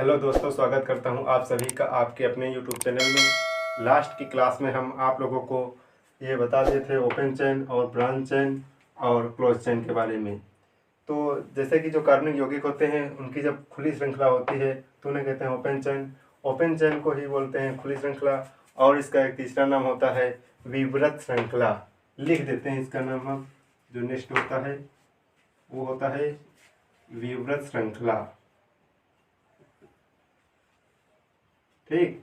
Hello दोस्तों, स्वागत करता हूं आप सभी का आपके अपने यूट्यूब चैनल में। लास्ट की क्लास में हम आप लोगों को ये बता दिए थे ओपन चेन और ब्रांच चेन और क्लोज चेन के बारे में। तो जैसे कि जो कार्बनिक यौगिक होते हैं उनकी जब खुली श्रृंखला होती है तो उन्हें कहते हैं ओपन चेन। ओपन चेन को ही बोलते हैं खुली श्रृंखला। और इसका एक तीसरा नाम होता है विवृत श्रृंखला। लिख देते हैं इसका नाम हम। जो नेक्स्ट होता है वो होता है विवृत श्रृंखला। ठीक।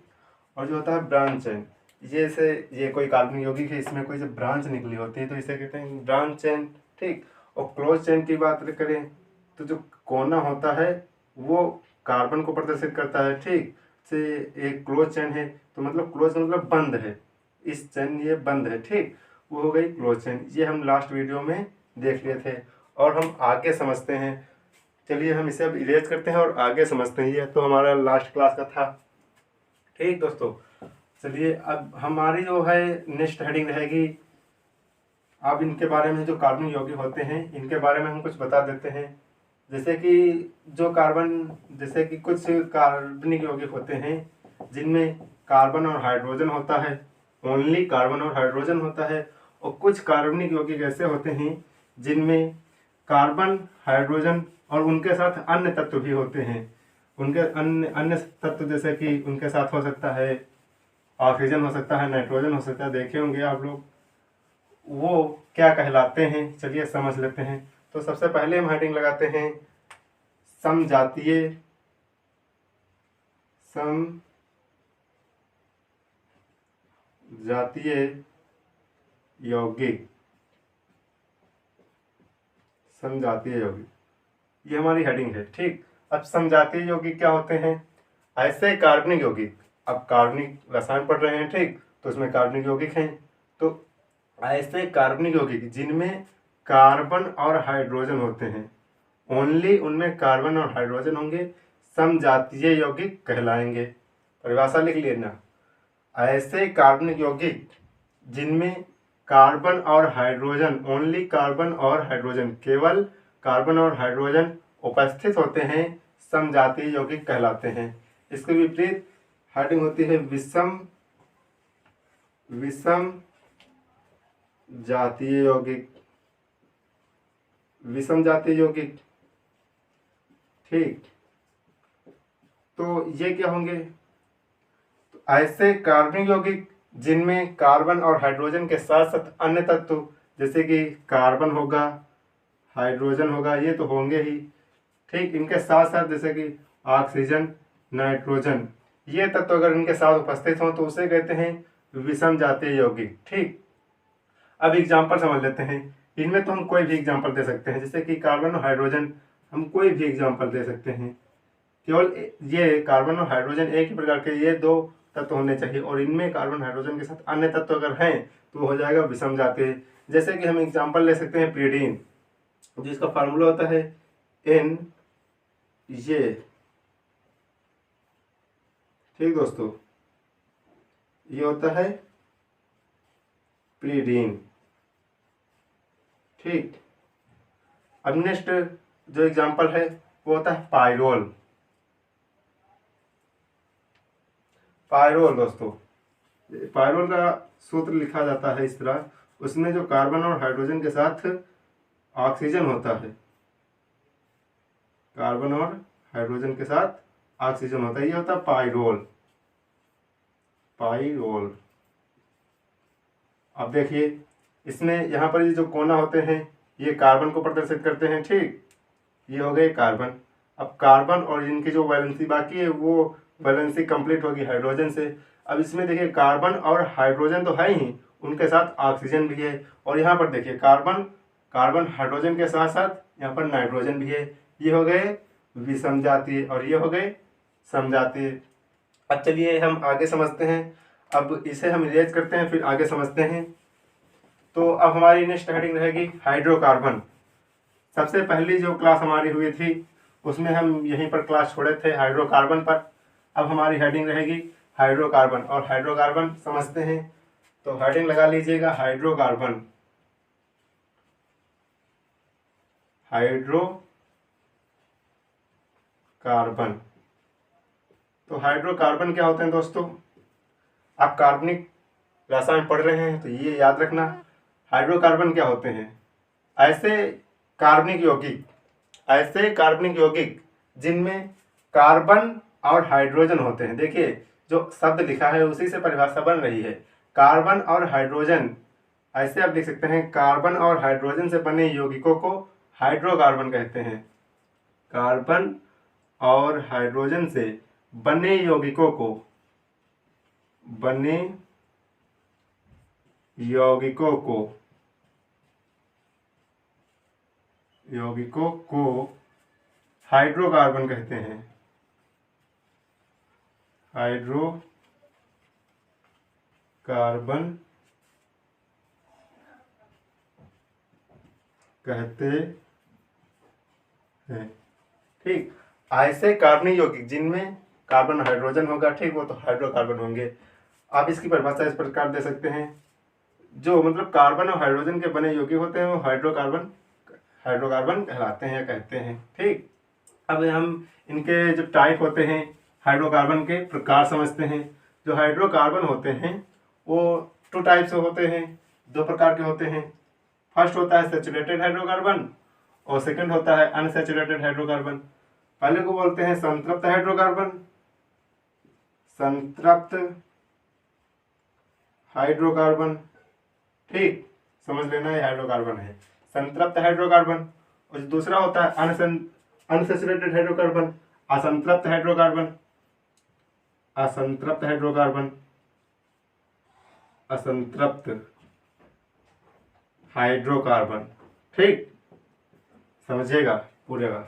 और जो होता है ब्रांच चेन, जैसे ये कोई कार्बनिक यौगिक है, इसमें कोई जब ब्रांच निकली होती है तो इसे कहते हैं ब्रांच चेन। ठीक। और क्लोज चेन की बात करें तो जो कोना होता है वो कार्बन को प्रदर्शित करता है। ठीक से एक क्लोज चेन है तो मतलब क्लोज मतलब बंद है। इस चेन ये बंद है। ठीक, वो हो गई क्लोज चेन। ये हम लास्ट वीडियो में देख लिए थे और हम आगे समझते हैं। चलिए हम इसे अब इरेज करते हैं और आगे समझते हैं। ये तो हमारा लास्ट क्लास का था। ठीक दोस्तों, चलिए अब हमारी जो है नेक्स्ट हेडिंग रहेगी। अब इनके बारे में, जो कार्बनिक यौगिक होते हैं इनके बारे में हम कुछ बता देते हैं। जैसे कि जैसे कि कुछ कार्बनिक यौगिक होते हैं जिनमें कार्बन और हाइड्रोजन होता है। ओनली कार्बन और हाइड्रोजन होता है। और कुछ कार्बनिक यौगिक ऐसे होते हैं जिनमें कार्बन, हाइड्रोजन और उनके साथ अन्य तत्व भी होते हैं। उनके अन्य अन्य तत्व जैसे कि उनके साथ हो सकता है ऑक्सीजन, हो सकता है नाइट्रोजन, हो सकता है, देखे होंगे आप लोग। वो क्या कहलाते हैं चलिए समझ लेते हैं। तो सबसे पहले हम हेडिंग लगाते हैं समजातीय यौगिक। समजातीय यौगिक, ये हमारी हेडिंग है। ठीक। अब समजातीय यौगिक क्या होते हैं? ऐसे कार्बनिक यौगिक, अब कार्बनिक रसायन पढ़ रहे हैं, ठीक, तो उसमें कार्बनिक यौगिक हैं। तो ऐसे कार्बनिक यौगिक जिनमें कार्बन और हाइड्रोजन होते हैं, ओनली उनमें कार्बन और हाइड्रोजन होंगे, समजातीय यौगिक कहलाएंगे। परिभाषा लिख लेना। ऐसे कार्बनिक यौगिक जिनमें कार्बन और हाइड्रोजन, ओनली कार्बन और हाइड्रोजन, केवल कार्बन और हाइड्रोजन उपस्थित होते हैं, समजातीय यौगिक कहलाते हैं। इसके विपरीत हेडिंग होती है विषम जातीय यौगिक। विषम जातीय यौगिक, ठीक। तो ये क्या होंगे? तो ऐसे कार्बनिक यौगिक जिनमें कार्बन और हाइड्रोजन के साथ साथ अन्य तत्व जैसे कि कार्बन होगा, हाइड्रोजन होगा, ये तो होंगे ही। ठीक, इनके साथ साथ जैसे कि ऑक्सीजन, नाइट्रोजन, ये तत्व अगर इनके साथ उपस्थित हों तो उसे कहते हैं विषम जातीय यौगिक। ठीक। अब एग्जाम्पल समझ लेते हैं। इनमें तो हम कोई भी एग्जाम्पल दे सकते हैं, जैसे कि कार्बन और हाइड्रोजन, हम कोई भी एग्जाम्पल दे सकते हैं। केवल ये कार्बन और हाइड्रोजन एक ही प्रकार के ये दो तत्व होने चाहिए और इनमें कार्बन हाइड्रोजन के साथ अन्य तत्व अगर हैं तो हो जाएगा विषम जातीय। जैसे कि हम एग्जाम्पल ले सकते हैं प्रीडीन, जिसका फार्मूला होता है एन ये। ठीक दोस्तों, ये होता है प्रीडीन। ठीक। अब नेक्स्ट जो एग्जाम्पल है वो होता है पायरोल। पायरोल दोस्तों, पायरोल का सूत्र लिखा जाता है इस तरह। उसमें जो कार्बन और हाइड्रोजन के साथ ऑक्सीजन होता है, कार्बन और हाइड्रोजन के साथ ऑक्सीजन होता है, ये होता है पायरोल। पायरोल। अब देखिए इसमें यहाँ पर ये जो कोना होते हैं ये कार्बन को प्रदर्शित करते हैं। ठीक, ये हो गए कार्बन। अब कार्बन और इनकी जो वैलेंसी बाकी है वो वैलेंसी कंप्लीट होगी हाइड्रोजन से। अब इसमें देखिए कार्बन और हाइड्रोजन तो है ही, उनके साथ ऑक्सीजन भी है। और यहाँ पर देखिए कार्बन कार्बन हाइड्रोजन के साथ साथ यहाँ पर नाइट्रोजन भी है। ये हो गए विषम जातीय और ये हो गए समजातीय। अब चलिए हम आगे समझते हैं। अब इसे हम इरेज करते हैं फिर आगे समझते हैं। तो अब हमारी नेक्स्ट हेडिंग रहेगी हाइड्रोकार्बन। सबसे पहली जो क्लास हमारी हुई थी उसमें हम यहीं पर क्लास छोड़े थे हाइड्रोकार्बन पर। अब हमारी हेडिंग रहेगी हाइड्रोकार्बन और हाइड्रोकार्बन समझते हैं। तो हेडिंग लगा लीजिएगा हाइड्रोकार्बन। हाइड्रोकार्बन। तो हाइड्रोकार्बन क्या होते हैं दोस्तों, आप कार्बनिक रसायन पढ़ रहे हैं तो ये याद रखना। हाइड्रोकार्बन क्या होते हैं, ऐसे कार्बनिक यौगिक जिनमें कार्बन और हाइड्रोजन होते हैं। देखिए जो शब्द लिखा है उसी से परिभाषा बन रही है, कार्बन और हाइड्रोजन। ऐसे आप लिख सकते हैं, कार्बन और हाइड्रोजन से बने यौगिकों को हाइड्रोकार्बन कहते हैं। कार्बन और हाइड्रोजन से बने यौगिकों को हाइड्रोकार्बन कहते हैं। हाइड्रोकार्बन कहते हैं। ठीक, ऐसे कार्बनिक यौगिक जिनमें कार्बन हाइड्रोजन होगा, ठीक, वो तो हाइड्रोकार्बन होंगे। आप इसकी परिभाषा इस प्रकार दे सकते हैं, जो मतलब कार्बन और हाइड्रोजन के बने यौगिक होते हैं वो हाइड्रोकार्बन कहलाते हैं या कहते हैं। ठीक, अब हम इनके जो टाइप होते हैं, हाइड्रोकार्बन के प्रकार समझते हैं। जो हाइड्रोकार्बन होते हैं वो 2 टाइप्स होते हैं, 2 प्रकार के होते हैं। फर्स्ट होता है सैचुरेटेड हाइड्रोकार्बन और सेकंड होता है अनसैचुरेटेड हाइड्रोकार्बन। पहले को बोलते हैं संतृप्त हाइड्रोकार्बन। ठीक, समझ लेना ये हाइड्रोकार्बन है, संतृप्त हाइड्रोकार्बन। और दूसरा होता है अनसैचुरेटेड हाइड्रोकार्बन, असंतृप्त हाइड्रोकार्बन। ठीक, समझिएगा पूरेगा।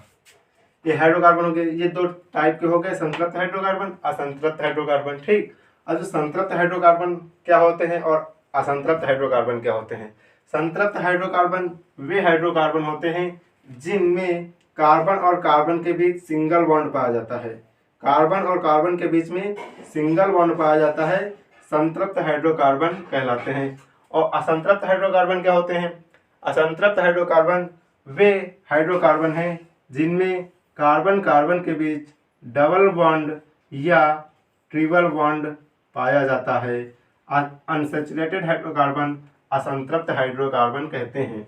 ये हाइड्रोकार्बन हो गए, ये 2 टाइप के हो गए, संतृप्त हाइड्रोकार्बन, असंतृप्त हाइड्रोकार्बन। ठीक, अब जो संतृप्त हाइड्रोकार्बन क्या होते हैं और असंतृप्त हाइड्रोकार्बन क्या होते हैं। संतृप्त हाइड्रोकार्बन वे हाइड्रोकार्बन होते हैं जिनमें कार्बन और कार्बन के बीच सिंगल बॉन्ड पाया जाता है। कार्बन और कार्बन के बीच में सिंगल बॉन्ड पाया जाता है, संतृप्त हाइड्रोकार्बन कहलाते हैं। और असंतृप्त हाइड्रोकार्बन क्या होते हैं। असंतृप्त हाइड्रोकार्बन वे हाइड्रोकार्बन हैं जिनमें कार्बन कार्बन के बीच डबल बॉन्ड या ट्रिपल बॉन्ड पाया जाता है। अनसैचुरेटेड हाइड्रोकार्बन असंतृप्त हाइड्रोकार्बन कहते हैं।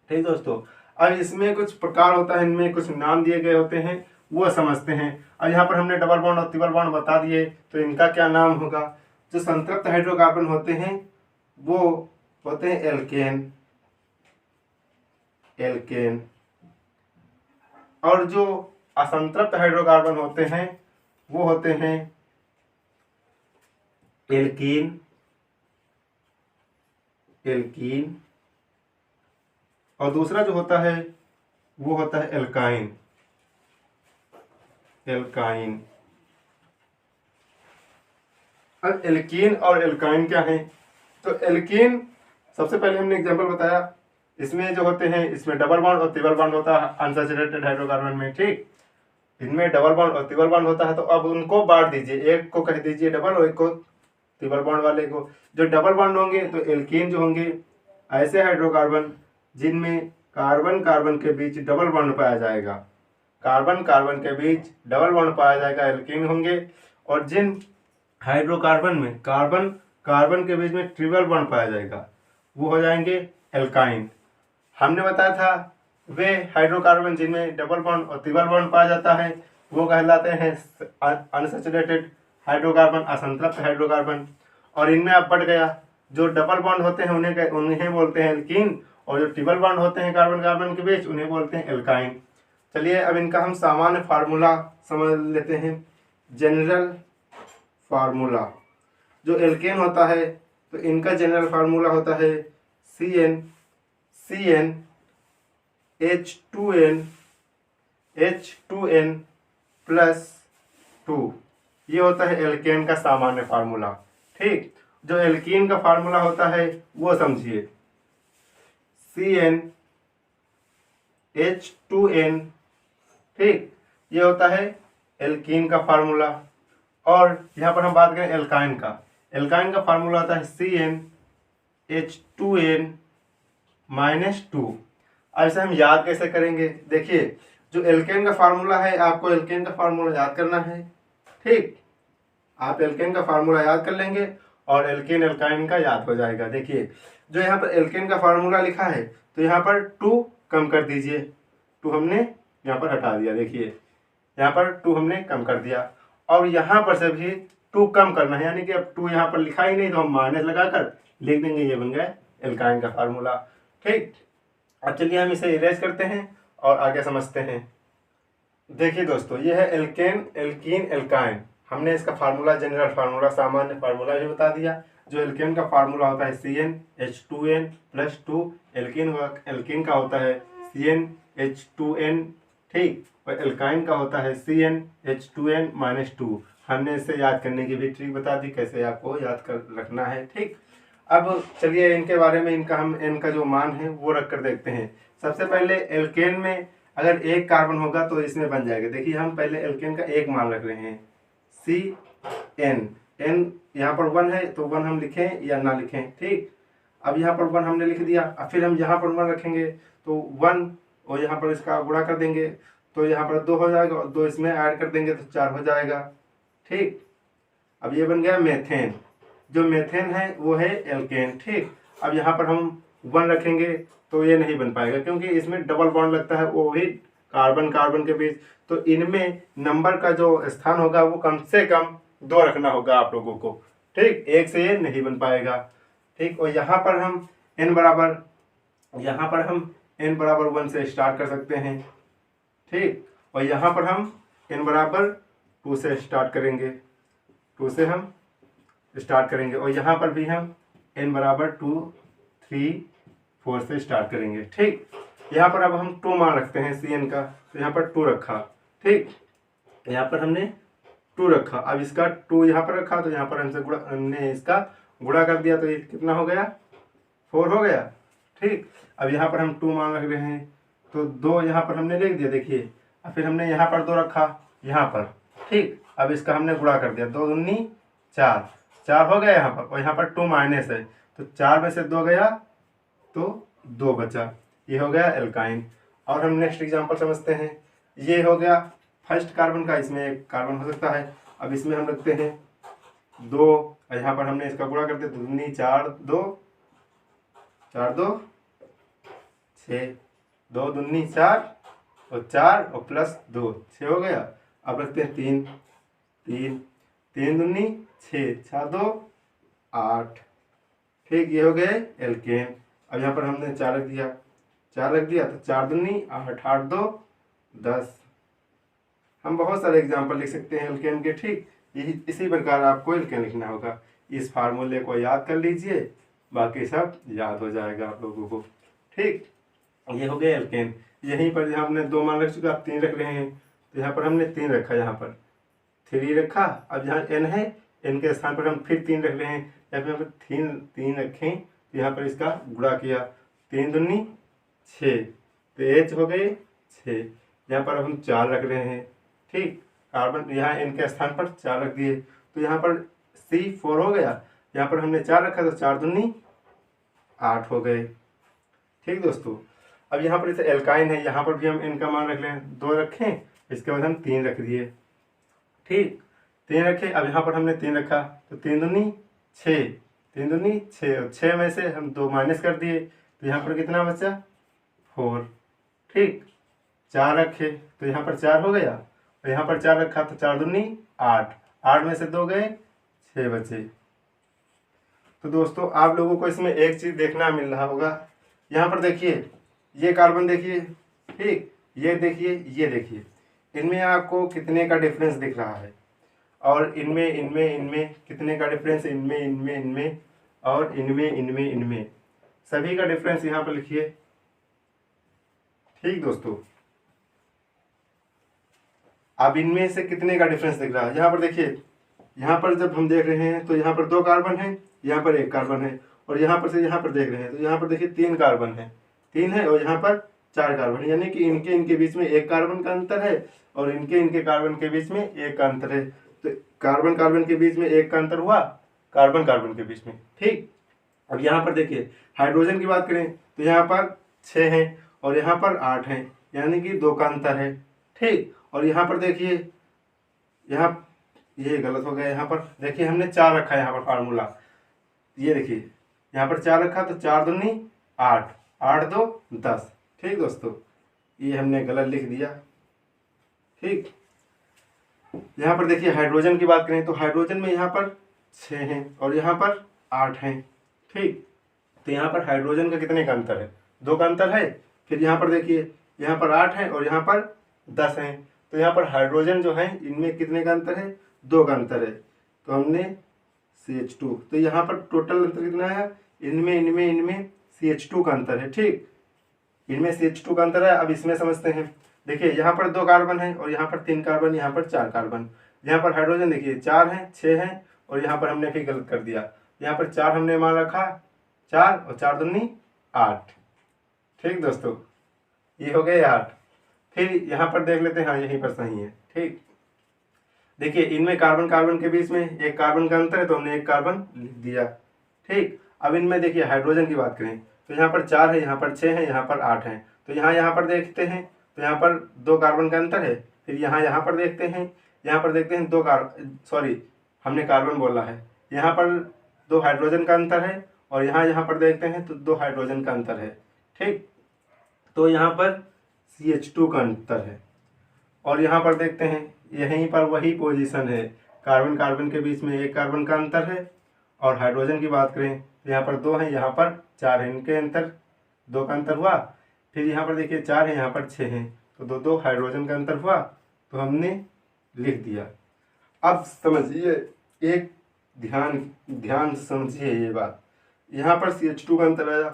ठीक दोस्तों, अब इसमें कुछ प्रकार होता है, इनमें कुछ नाम दिए गए होते हैं, वो समझते हैं। अब यहाँ पर हमने डबल बॉन्ड और ट्रिपल बॉन्ड बता दिए, तो इनका क्या नाम होगा। जो संतृप्त हाइड्रोकार्बन होते हैं वो होते हैं एल्केन। और जो असंतृप्त हाइड्रोकार्बन होते हैं वो होते हैं एल्कीन। और दूसरा जो होता है वो होता है एल्काइन। अब एल्कीन और एल्काइन क्या है। तो एल्कीन सबसे पहले हमने एग्जांपल बताया, इसमें जो होते हैं इसमें डबल बॉन्ड और ट्रिपल बॉन्ड होता है अनसैचुरेटेड हाइड्रोकार्बन में। ठीक, इनमें डबल बॉन्ड और ट्रिपल बॉन्ड होता है, तो अब उनको बांट दीजिए, एक को कह दीजिए डबल और एक को ट्रिपल बॉन्ड वाले को। जो डबल बॉन्ड होंगे तो एल्कीन जो होंगे ऐसे हाइड्रोकार्बन जिनमें कार्बन कार्बन के बीच डबल बॉन्ड पाया जाएगा, कार्बन कार्बन के बीच डबल बॉन्ड पाया जाएगा, एल्कीन होंगे। और जिन हाइड्रोकार्बन में कार्बन कार्बन के बीच में ट्रिपल बॉन्ड पाया जाएगा वो हो जाएंगे एल्काइन। हमने बताया था वे हाइड्रोकार्बन जिनमें डबल बॉन्ड और ट्रिपल बॉन्ड पाया जाता है वो कहलाते हैं अनसैचुरेटेड हाइड्रोकार्बन, असंतृप्त हाइड्रोकार्बन। और इनमें अब बढ़ गया, जो डबल बॉन्ड होते हैं उन्हें बोलते हैं एल्कीन, और जो ट्रिपल बॉन्ड होते हैं कार्बन कार्बन के बीच उन्हें बोलते हैं एल्काइन। चलिए अब इनका हम सामान्य फार्मूला समझ लेते हैं। जनरल फार्मूला, जो एल्केन होता है तो इनका जनरल फार्मूला होता है CnH2n+2। ये होता है एल्केन का सामान्य फार्मूला। ठीक, जो एल्कीन का फार्मूला होता है वो समझिए, CnH2n। ठीक, ये होता है एल्कीन का फार्मूला। और यहाँ पर हम बात करें एल्काइन का, एल्काइन का फार्मूला होता है CnH2n-2। ऐसे हम याद कैसे करेंगे, देखिए जो एल्केन का फार्मूला है आपको एल्केन का फार्मूला याद करना है। ठीक, आप एल्केन का फार्मूला याद कर लेंगे और एल्केन एल्काइन का याद हो जाएगा। देखिए जो यहाँ पर एल्केन का फार्मूला लिखा है तो यहाँ पर 2 कम कर दीजिए, 2 हमने यहाँ पर हटा दिया। देखिए यहाँ पर 2 हमने कम कर दिया और यहाँ पर से भी 2 कम करना है, यानी कि अब 2 यहाँ पर लिखा ही नहीं तो हम माइनस लगाकर लिख देंगे, ये बन गया एल्काइन का फार्मूला। ठीक, अब चलिए हम इसे इरेज करते हैं और आगे समझते हैं। देखिए दोस्तों ये है एल्केन एल्कीन एल्काइन, हमने इसका फार्मूला जनरल फार्मूला सामान्य फार्मूला भी बता दिया। जो एल्केन का फार्मूला होता है CnH2n+2, एल्कीन का होता है CnH2n। ठीक, और एल्काइन का होता है CnH2n-2। हमने इससे याद करने की भी ट्रिक बता दी, कैसे आपको याद कर रखना है। ठीक, अब चलिए इनके बारे में इनका जो मान है वो रख कर देखते हैं। सबसे पहले एल्केन में अगर एक कार्बन होगा तो इसमें बन जाएगा। देखिए हम पहले एल्केन का एक मान रख रहे हैं CN, N यहाँ पर 1 है तो 1 हम लिखें या ना लिखें। ठीक, अब यहाँ पर 1 हमने लिख दिया, अब फिर हम यहाँ पर 1 रखेंगे तो 1 और यहाँ पर इसका गुणा कर देंगे तो यहाँ पर 2 हो जाएगा और 2 इसमें ऐड कर देंगे तो 4 हो जाएगा। ठीक, अब ये बन गया मेथेन। जो मेथेन है वो है एल्केन। ठीक, अब यहाँ पर हम 1 रखेंगे तो ये नहीं बन पाएगा क्योंकि इसमें डबल बॉन्ड लगता है, वो भी कार्बन कार्बन के बीच। तो इनमें नंबर का जो स्थान होगा वो कम से कम 2 रखना होगा आप लोगों को। ठीक, एक से ये नहीं बन पाएगा। ठीक, और यहाँ पर हम n बराबर 1 से स्टार्ट कर सकते हैं। ठीक, और यहाँ पर हम n बराबर 2 से स्टार्ट करेंगे, 2 से हम स्टार्ट करेंगे और यहाँ पर भी हम n बराबर 2, 3, 4 से स्टार्ट करेंगे। ठीक, यहाँ पर अब हम 2 मान रखते हैं CN का तो यहाँ पर 2 रखा। ठीक, यहाँ पर हमने 2 रखा, अब इसका 2 यहाँ पर रखा तो यहाँ पर हमने इसका गुणा कर दिया तो ये कितना हो गया, 4 हो गया। ठीक, अब यहाँ पर हम 2 मान रख रहे हैं तो 2 यहाँ पर हमने लिख दिया। देखिए अब फिर हमने यहाँ पर 2 रखा यहाँ पर। ठीक, अब इसका हमने गुणा कर दिया, 2 दूनी 4, 4 हो गया यहाँ पर और यहाँ पर 2 माइनस है तो 4 में से 2 गया तो 2 बचा, ये हो गया एल्काइन। और हम नेक्स्ट एग्जांपल समझते हैं। ये हो गया फर्स्ट कार्बन का, इसमें एक कार्बन हो सकता है। अब इसमें हम रखते हैं 2, यहाँ पर हमने इसका गुणा कर दिया, 2 दूनी 4, 2 4, 2 6, 2 दूनी 4 और 4 और प्लस 2 6 हो गया। अब रखते हैं 3, 3 दूनी 6, 6 2 8। ठीक, ये हो गए एल्केन। अब यहाँ पर हमने 4 रख दिया, 4 रख दिया तो 4 दूनी 8, 8 2 10। हम बहुत सारे एग्जाम्पल लिख सकते हैं एल्केन के। ठीक, यही इसी प्रकार आपको एल्केन लिखना होगा। इस फार्मूले को याद कर लीजिए, बाकी सब याद हो जाएगा आप लोगों को। ठीक, ये हो गया एल्केन। यहीं पर जहाँ हमने 2 मान रख चुका, आप 3 रख रहे हैं तो यहाँ पर हमने 3 रखा, यहाँ पर 3 रखा। अब जहाँ n है, n के स्थान पर हम फिर 3 रख रहे हैं, यहाँ पर हम 3 रखें तो यहाँ पर इसका गुणा किया, 3 दूनी 6 तो H हो गए 6। यहाँ पर हम 4 रख रहे हैं। ठीक, कार्बन यहाँ n के स्थान पर 4 रख दिए तो यहाँ पर C4 हो गया। यहाँ पर हमने 4 रखा तो 4 दूनी 8 हो गए। ठीक दोस्तों, अब यहाँ पर जैसे एल्काइन है, यहाँ पर भी हम n का मान रख लें, 2 रखें, इसके बाद हम 3 रख दिए। ठीक, 3 रखे, अब यहाँ पर हमने 3 रखा तो 3 दूनी 6, 3 दूनी 6 और 6 में से हम 2 माइनस कर दिए तो यहाँ पर कितना बचा, 4। ठीक, 4 रखे तो यहाँ पर 4 हो गया और यहाँ पर 4 रखा तो 4 दूनी 8, 8 में से 2 गए, 6 बचे। तो दोस्तों आप लोगों को इसमें एक चीज़ देखना मिल रहा होगा, यहाँ पर देखिए ये कार्बन देखिए, ठीक, ये देखिए, ये देखिए, इनमें आपको कितने का डिफरेंस दिख रहा है और इनमें कितने का डिफरेंस, इनमें और इनमें सभी का डिफरेंस यहाँ पर लिखिए। ठीक दोस्तों, अब इनमें से कितने का डिफरेंस दिख रहा है, यहाँ पर देखिए, यहाँ पर जब हम देख रहे हैं तो यहाँ पर 2 कार्बन है, यहाँ पर 1 कार्बन है और यहाँ पर से यहाँ पर देख रहे हैं तो यहाँ पर देखिए 3 कार्बन है, 3 है और यहाँ पर 4 कार्बन, यानी कि इनके बीच में 1 कार्बन का अंतर है और इनके कार्बन के बीच में 1 का अंतर है। तो कार्बन के बीच में 1 का अंतर हुआ, कार्बन के बीच में। ठीक, अब यहाँ पर देखिए हाइड्रोजन की बात करें तो यहाँ पर 6 है और यहाँ पर 8 है, यानी कि 2 का अंतर है। ठीक, और यहाँ पर देखिए ये गलत हो गया। यहाँ पर देखिए हमने 4 रखा है यहाँ पर फार्मूला, ये देखिए यहाँ पर 4 रखा, तो 4 दूनी 8, 8 2 10। ठीक दोस्तों, ये हमने गलत लिख दिया। ठीक, यहाँ पर देखिए हाइड्रोजन की बात करें तो हाइड्रोजन में यहाँ पर 6 हैं और यहाँ पर 8 हैं। ठीक, तो यहाँ पर हाइड्रोजन का कितने का अंतर है, 2 का अंतर है। फिर यहाँ पर देखिए यहाँ पर 8 है और यहाँ पर 10 हैं, तो यहाँ पर हाइड्रोजन जो है इनमें कितने का अंतर है, 2 का अंतर है। तो हमने CH2, तो यहाँ पर टोटल अंतर कितना है, इनमें CH2 का अंतर है। ठीक, इनमें CH2 का अंतर है। अब इसमें समझते हैं। देखिए यहाँ पर 2 कार्बन है और यहाँ पर 3 कार्बन, यहाँ पर 4 कार्बन। यहाँ पर हाइड्रोजन देखिए 4 हैं, 6 हैं और यहाँ पर हमने फिर गलत कर दिया। यहाँ पर 4 हमने मान रखा, 4 और 4 दूनी 8। ठीक दोस्तों, ये हो गए 8। फिर यहाँ पर देख लेते हैं, हाँ यहीं पर सही है। ठीक, देखिए इनमें कार्बन कार्बन के बीच में 1 कार्बन का अंतर है, तो हमने 1 कार्बन लिख दिया। ठीक, अब इनमें देखिए हाइड्रोजन की बात करें तो यहाँ पर 4 है, यहाँ पर 6 है, यहाँ पर 8 है। तो यहाँ पर देखते हैं तो यहाँ पर 2 कार्बन का अंतर है। फिर यहाँ पर देखते हैं, यहाँ पर देखते हैं 2 सॉरी हमने कार्बन बोला है, यहाँ पर 2 हाइड्रोजन का अंतर है और यहाँ पर देखते हैं तो 2 हाइड्रोजन का अंतर है। ठीक, तो यहाँ पर CH2 का अंतर है और यहाँ पर देखते हैं यहीं पर वही पोजीशन है, कार्बन कार्बन के बीच में 1 कार्बन का अंतर है। और हाइड्रोजन की बात करें तो यहाँ पर 2 है, यहाँ पर 4 है, इनके अंतर 2 का अंतर हुआ। फिर यहाँ पर देखिए 4 है, यहाँ पर 6 हैं, तो 2 हाइड्रोजन का अंतर हुआ, तो हमने लिख दिया। अब समझिए, एक ध्यान से समझिए ये बात। यहाँ पर CH2 का अंतर आया,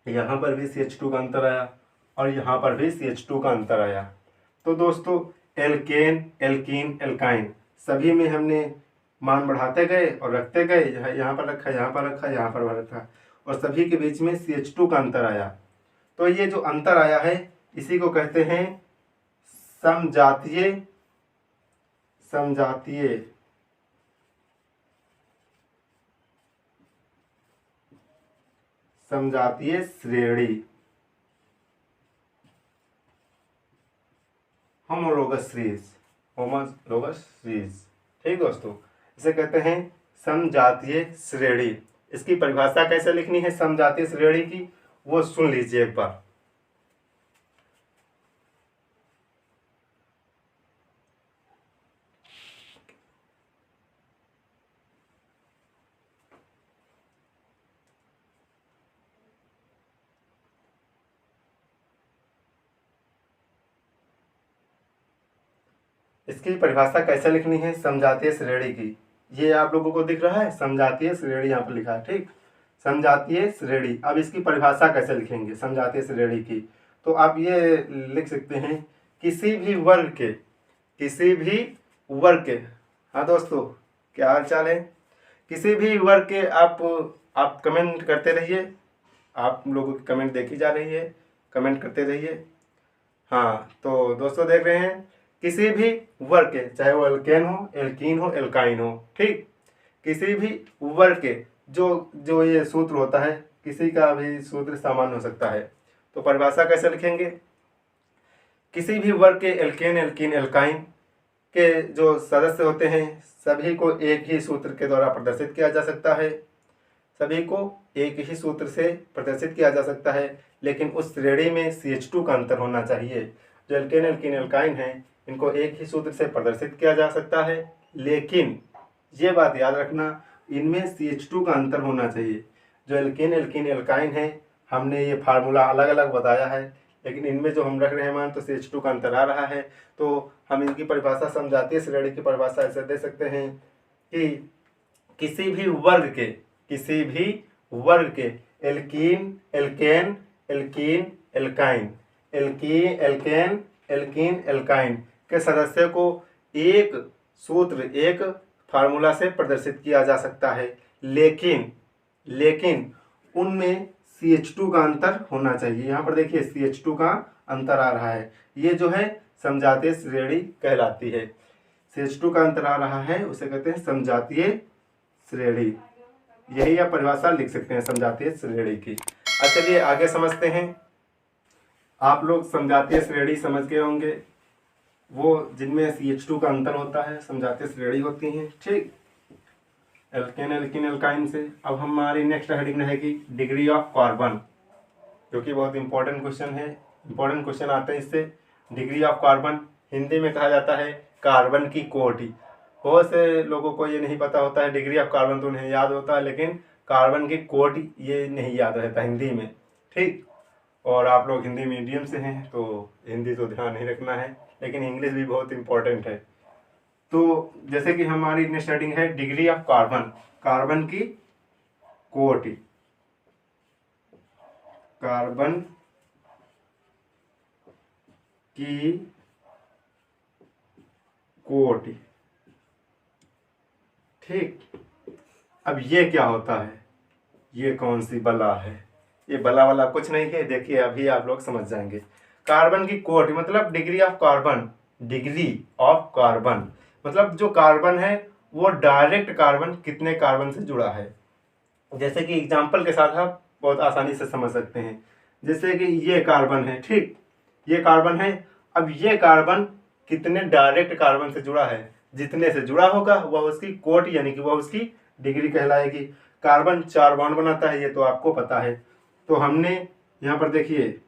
यहाँ पर भी CH2 का अंतर आया और यहाँ पर भी CH2 का अंतर आया। तो दोस्तों एल्केन, एल्कीन, एल्काइन सभी में हमने मान बढ़ाते गए और रखते गए, यहाँ पर रखा, यहाँ पर रखा, यहाँ पर रखा और सभी के बीच में CH2 का अंतर आया। तो ये जो अंतर आया है इसी को कहते हैं समजातीय श्रेणी, होमोलोगस सीरीज। ठीक दोस्तों, इसे कहते हैं समजातीय श्रेणी। इसकी परिभाषा कैसे लिखनी है समजातीय श्रेणी की, वो सुन लीजिए एक बार। इसकी परिभाषा कैसे लिखनी है समजातीय श्रेणी की, ये आप लोगों को दिख रहा है, समजातीय श्रेणी यहाँ पर लिखा है। ठीक, समजातीय श्रेणी। अब इसकी परिभाषा कैसे लिखेंगे समजातीय श्रेणी की, तो आप ये लिख सकते हैं किसी भी वर्ग के, हाँ दोस्तों क्या हाल चाल है, किसी भी वर्ग के आप कमेंट करते रहिए, आप लोगों की कमेंट देखी जा रही है, कमेंट करते रहिए। हाँ तो दोस्तों देख रहे हैं किसी भी वर्ग के, चाहे वो एल्केन हो, एल्कीन हो, एल्काइन हो। ठीक, किसी भी वर्ग के जो ये सूत्र होता है, किसी का भी सूत्र सामान्य हो सकता है। तो परिभाषा कैसे लिखेंगे, किसी भी वर्ग के एल्केन, एल्कीन, एल्काइन के जो सदस्य होते हैं सभी को एक ही सूत्र के द्वारा प्रदर्शित किया जा सकता है, सभी को एक ही सूत्र से प्रदर्शित किया जा सकता है, लेकिन उस श्रेणी में CH2 का अंतर होना चाहिए। जो एल्केन, एल्कीन, एल्काइन हैं इनको एक ही सूत्र से प्रदर्शित किया जा सकता है, लेकिन ये बात याद रखना इनमें CH2 का अंतर होना चाहिए। जो एल्केन, एल्कीन, एल्काइन है हमने ये फार्मूला अलग अलग बताया है, लेकिन इनमें जो हम रख रहे हैं मान तो CH2 का अंतर आ रहा है। तो हम इनकी परिभाषा समजातीय श्रेणी की परिभाषा ऐसे दे सकते हैं कि किसी भी वर्ग के alkene, alkane, alkene, alkyne, alkane, alkene, alkyne के सदस्य को एक सूत्र, एक फार्मूला से प्रदर्शित किया जा सकता है, लेकिन उनमें CH2 का अंतर होना चाहिए। यहाँ पर देखिए CH2 का अंतर आ रहा है, ये जो है समजातीय श्रेणी कहलाती है। CH2 का अंतर आ रहा है उसे कहते हैं समजातीय श्रेणी। यही आप परिभाषा लिख सकते हैं समजातीय श्रेणी की। अब चलिए आगे समझते हैं। आप लोग समजातीय श्रेणी समझ गए होंगे, वो जिनमें CH2 का अंतर होता है, समझाते श्रेणी होती हैं, ठीक। एल्केन एल्किन एल्काइन से। अब हमारी नेक्स्ट हेडिंग रहेगी डिग्री ऑफ कार्बन, जो कि बहुत इंपॉर्टेंट क्वेश्चन है, इंपॉर्टेंट क्वेश्चन आते हैं इससे। डिग्री ऑफ कार्बन हिंदी में कहा जाता है कार्बन की कोटि। बहुत से लोगों को ये नहीं पता होता है, डिग्री ऑफ कार्बन तो उन्हें याद होता है, लेकिन कार्बन की कोटि ये नहीं याद रहता हिंदी में, ठीक। और आप लोग हिंदी मीडियम से हैं तो हिंदी तो ध्यान नहीं रखना है, लेकिन इंग्लिश भी बहुत इंपॉर्टेंट है। तो जैसे कि हमारी नेक्स्ट हेडिंग है डिग्री ऑफ कार्बन, कार्बन की कोटि, कार्बन की कोटि, ठीक। अब ये क्या होता है, ये कौन सी बला है, ये बला वाला कुछ नहीं है, देखिए अभी आप लोग समझ जाएंगे। कार्बन की कोटि मतलब degree of carbon, degree of carbon मतलब जो कार्बन है वो डायरेक्ट कार्बन कितने कार्बन से जुड़ा है। जैसे कि एग्जांपल के साथ आप बहुत आसानी से समझ सकते हैं। जैसे कि ये कार्बन है, ठीक, ये कार्बन है। अब ये कार्बन कितने डायरेक्ट कार्बन से जुड़ा है, जितने से जुड़ा होगा वह उसकी कोटि यानी कि वह उसकी डिग्री कहलाएगी। कार्बन 4 बॉन्ड बनाता है, ये तो आपको पता है। तो हमने यहाँ पर देखिए,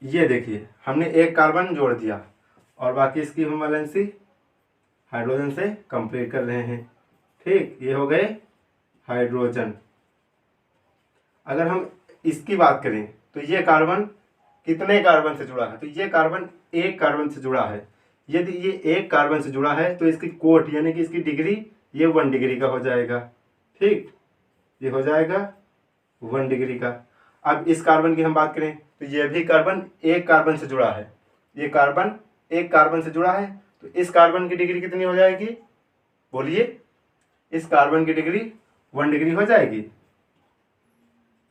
ये देखिए हमने एक कार्बन जोड़ दिया और बाकी इसकी हम वैलेंसी हाइड्रोजन से कंप्लीट कर रहे हैं, ठीक। ये हो गए हाइड्रोजन। अगर हम इसकी बात करें तो ये कार्बन कितने कार्बन से जुड़ा है, तो ये कार्बन एक कार्बन से जुड़ा है। यदि ये एक कार्बन से जुड़ा है तो इसकी कोट यानी कि इसकी डिग्री ये 1 डिग्री का हो जाएगा, ठीक, ये हो जाएगा 1 डिग्री का। अब इस कार्बन की हम बात करें तो ये भी कार्बन एक कार्बन से जुड़ा है, ये कार्बन एक कार्बन से जुड़ा है, तो इस कार्बन की डिग्री कितनी हो जाएगी, बोलिए। इस कार्बन की डिग्री 1 डिग्री हो जाएगी।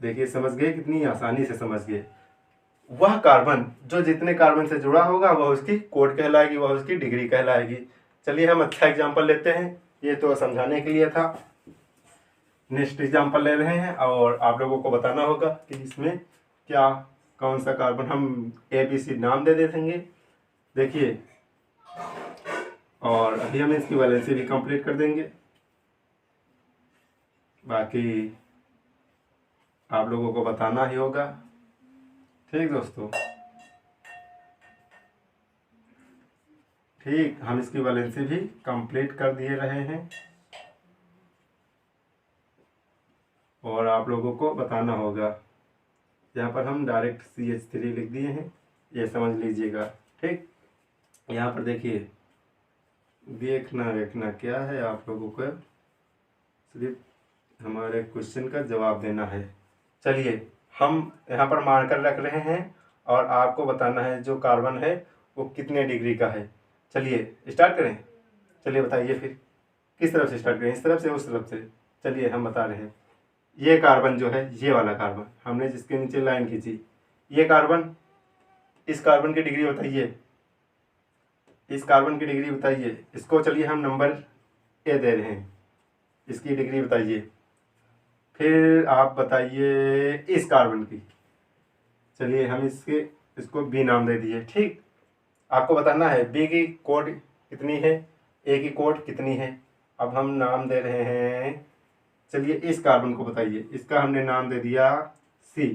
देखिए समझ गए, कितनी आसानी से समझ गए। वह कार्बन जो जितने कार्बन से जुड़ा होगा वह उसकी कोट कहलाएगी, वह उसकी डिग्री कहलाएगी। चलिए हम अच्छा एग्जांपल लेते हैं, ये तो समझाने के लिए था। नेक्स्ट एग्जांपल ले रहे हैं और आप लोगों को बताना होगा कि इसमें क्या कौन सा कार्बन, हम ABC नाम दे देंगे, देखिए। और अभी हम इसकी वैलेंसी भी कंप्लीट कर देंगे, बाकी आप लोगों को बताना ही होगा, ठीक दोस्तों। ठीक, हम इसकी वैलेंसी भी कंप्लीट कर दिए रहे हैं और आप लोगों को बताना होगा। यहाँ पर हम डायरेक्ट CH3 लिख दिए हैं, ये समझ लीजिएगा, ठीक। यहाँ पर देखिए, देखना क्या है, आप लोगों को सिर्फ हमारे क्वेश्चन का जवाब देना है। चलिए हम यहाँ पर मार्कर रख रहे हैं और आपको बताना है जो कार्बन है वो कितने डिग्री का है। चलिए स्टार्ट करें, चलिए बताइए फिर किस तरफ से स्टार्ट करें, इस तरफ से उस तरफ से। चलिए हम बता रहे हैं, ये कार्बन जो है, ये वाला कार्बन हमने जिसके नीचे लाइन खींची, ये कार्बन, इस कार्बन की डिग्री बताइए, इस कार्बन की डिग्री बताइए। इसको चलिए हम नंबर A दे रहे हैं, इसकी डिग्री बताइए। फिर आप बताइए इस कार्बन की, चलिए हम इसको B नाम दे दिए, ठीक। आपको बताना है B की कोड कितनी है, A की कोड कितनी है। अब हम नाम दे रहे हैं, चलिए इस कार्बन को बताइए, इसका हमने नाम दे दिया C,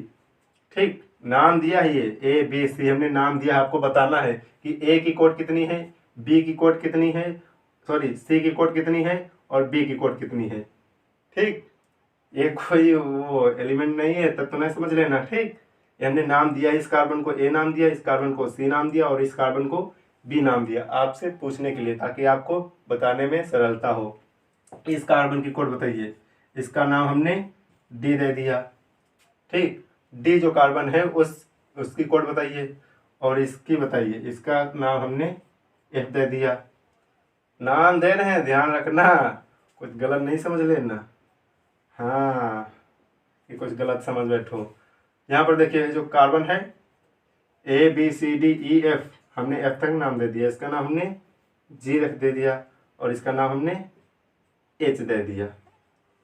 ठीक। नाम दिया है ये A B C हमने नाम दिया, आपको बताना है कि A की कोड कितनी है, B की कोड कितनी है, सॉरी C की कोड कितनी है और B की कोड कितनी है, ठीक। ये कोई वो एलिमेंट नहीं है, तब तो नहीं समझ लेना, ठीक। हमने नाम दिया, इस कार्बन को A नाम दिया, इस कार्बन को C नाम दिया और इस कार्बन को B नाम दिया, आपसे पूछने के लिए, ताकि आपको बताने में सरलता हो। इस कार्बन की कोड बताइए, इसका नाम हमने D दे दिया, ठीक। D जो कार्बन है उसकी कोड बताइए और इसकी बताइए, इसका नाम हमने F दे दिया। नाम दे रहे हैं, ध्यान रखना, कुछ गलत नहीं समझ लेना, हाँ ये कुछ गलत समझ बैठो। यहाँ पर देखिए जो कार्बन है ABCDEF, हमने F तक नाम दे दिया, इसका नाम हमने G रख दे दिया और इसका नाम हमने H दे दिया,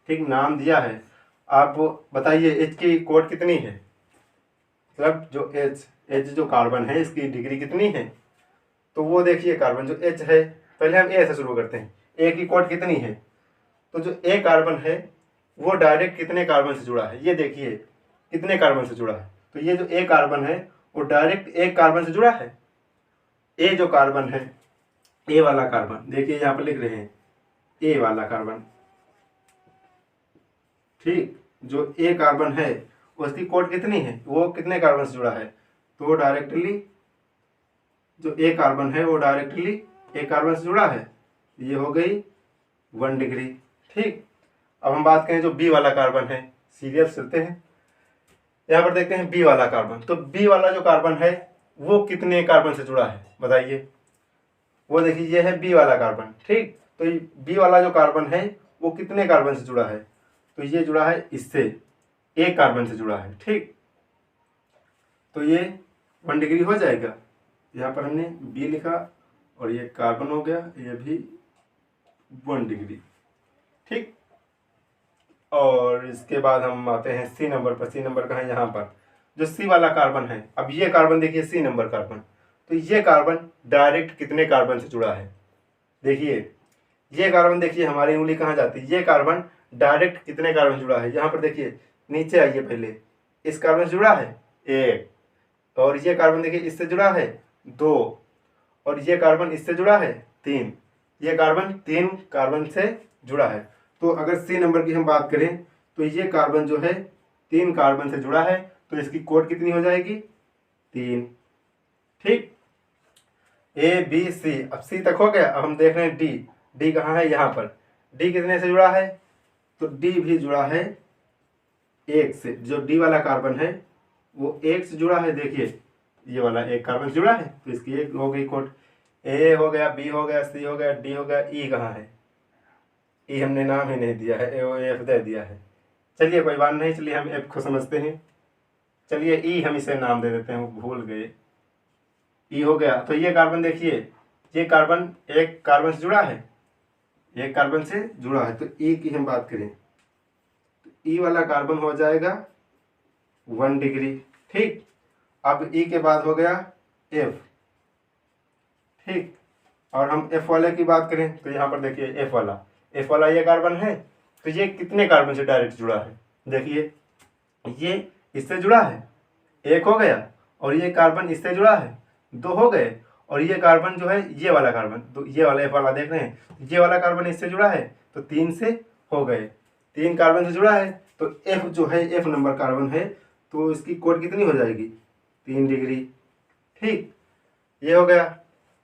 ठीक। नाम दिया है। आप बताइए H की कोड कितनी है, मतलब जो H जो कार्बन है इसकी डिग्री कितनी है, तो वो देखिए कार्बन जो H है, पहले हम ए से शुरू करते हैं। ए की कोट कितनी है, तो जो ए कार्बन है वो डायरेक्ट कितने कार्बन से जुड़ा है, ये देखिए कितने कार्बन से जुड़ा है। तो ये जो ए कार्बन है वो डायरेक्ट एक कार्बन से जुड़ा है। ए जो कार्बन है, ए वाला कार्बन देखिए यहाँ पर लिख रहे हैं ए वाला कार्बन, ठीक। जो ए कार्बन है उसकी कोट कितनी है, वो कितने कार्बन से जुड़ा है, तो वो डायरेक्टली जो ए कार्बन है वो डायरेक्टली ए कार्बन से जुड़ा है। ये हो गई 1 डिग्री, ठीक। अब हम बात करें जो बी वाला कार्बन है, सीरियल चलते हैं, यहाँ पर देखते हैं बी वाला कार्बन। तो बी वाला जो कार्बन है वो कितने कार्बन से जुड़ा है बताइए। वो देखिए ये है बी वाला कार्बन, ठीक। तो बी वाला जो कार्बन है वो कितने कार्बन से जुड़ा है, तो ये जुड़ा है इससे, एक कार्बन से जुड़ा है, ठीक। तो ये 1 डिग्री हो जाएगा। यहाँ पर हमने बी लिखा और ये कार्बन हो गया, ये भी 1 डिग्री, ठीक। और इसके बाद हम आते हैं सी नंबर पर। सी नंबर का है यहाँ पर जो सी वाला कार्बन है। अब ये कार्बन देखिए सी नंबर कार्बन, तो ये कार्बन डायरेक्ट कितने कार्बन से जुड़ा है, देखिए ये कार्बन, देखिए हमारी उंगली कहाँ जाती है, ये कार्बन डायरेक्ट कितने कार्बन से जुड़ा है। यहाँ पर देखिए नीचे आइए, पहले इस कार्बन से जुड़ा है 1, और ये कार्बन देखिए इससे जुड़ा है 2, और ये कार्बन इससे जुड़ा है 3, ये कार्बन 3 कार्बन से जुड़ा है। तो अगर सी नंबर की हम बात करें तो ये कार्बन जो है 3 कार्बन से जुड़ा है, तो इसकी कोड कितनी हो जाएगी 3, ठीक। ए बी सी, अब सी तक हो गया। अब हम देख रहे हैं डी। डी कहाँ है, यहाँ पर। डी कितने से जुड़ा है, तो डी भी जुड़ा है 1 से। जो डी वाला कार्बन है वो 1 से जुड़ा है, देखिए ये वाला एक कार्बन से जुड़ा है, तो इसकी एक हो गई कोड। ए हो गया, बी हो गया, सी हो गया, डी हो गया, ई कहाँ है, ई हमने नाम ही नहीं दिया है, एफ दे दिया है। चलिए कोई बात नहीं, चलिए हम एफ को समझते हैं। चलिए ई हम इसे नाम दे देते हैं, वो भूल गए। ई हो गया, तो ये कार्बन देखिए, ये कार्बन एक कार्बन से जुड़ा है, एक कार्बन से जुड़ा है। तो ई की हम बात करें तो ई वाला कार्बन हो जाएगा 1 डिग्री, ठीक। अब ई के बाद हो गया एफ, ठीक। और हम एफ वाले की बात करें तो यहाँ पर देखिए एफ वाला ये कार्बन है, तो ये कितने कार्बन से डायरेक्ट जुड़ा है, देखिए ये इससे जुड़ा है, 1 हो गया, और ये कार्बन इससे जुड़ा है 2 हो गए, और ये कार्बन जो है ये वाला कार्बन, तो ये वाला एफ वाला देख रहे हैं, ये वाला कार्बन इससे जुड़ा है तो 3 से हो गए, 3 कार्बन से जुड़ा है। तो एफ जो है एफ नंबर कार्बन है, तो इसकी कोड कितनी हो जाएगी 3 डिग्री, ठीक। ये हो गया।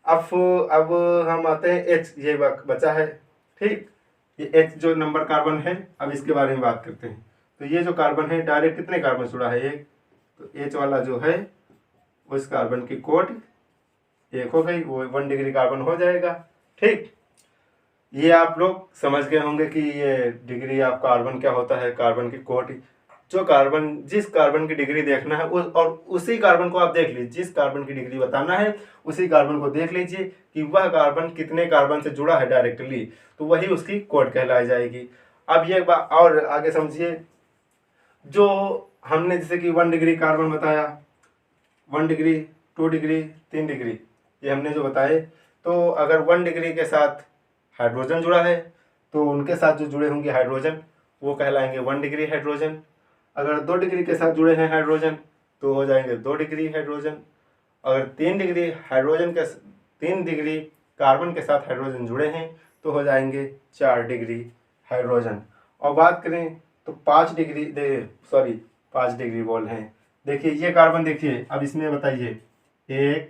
अब हम आते हैं एच, ये बचा है, ठीक। ये एच जो नंबर कार्बन है, अब इसके बारे में बात करते हैं। तो ये जो कार्बन है डायरेक्ट कितने कार्बन से जुड़ा है, 1। तो एच वाला जो है उस कार्बन की कोड 1 हो गई, वो 1 डिग्री कार्बन हो जाएगा, ठीक। ये आप लोग समझ गए होंगे कि ये डिग्री ऑफ कार्बन क्या होता है, कार्बन की कोड। जो कार्बन, जिस कार्बन की डिग्री देखना है और उसी कार्बन को आप देख लीजिए, जिस कार्बन की डिग्री बताना है उसी कार्बन को देख लीजिए कि वह कार्बन कितने कार्बन से जुड़ा है डायरेक्टली, तो वही उसकी कोड कहलाई जाएगी। अब ये बात और आगे समझिए, जो हमने जैसे कि 1 डिग्री कार्बन बताया, 1 डिग्री, 2 डिग्री, 3 डिग्री, ये हमने जो बताए, तो अगर 1 डिग्री के साथ हाइड्रोजन जुड़ा है तो उनके साथ जो जुड़े होंगे हाइड्रोजन वो कहलाएंगे 1 डिग्री हाइड्रोजन। अगर 2 डिग्री के साथ जुड़े हैं हाइड्रोजन तो हो जाएंगे 2 डिग्री हाइड्रोजन। अगर 3 डिग्री हाइड्रोजन के 3 डिग्री कार्बन के साथ हाइड्रोजन जुड़े हैं तो हो जाएंगे 4 डिग्री हाइड्रोजन। और बात करें तो 5 डिग्री 5 डिग्री बोल हैं। देखिए ये कार्बन, देखिए अब इसमें बताइए 1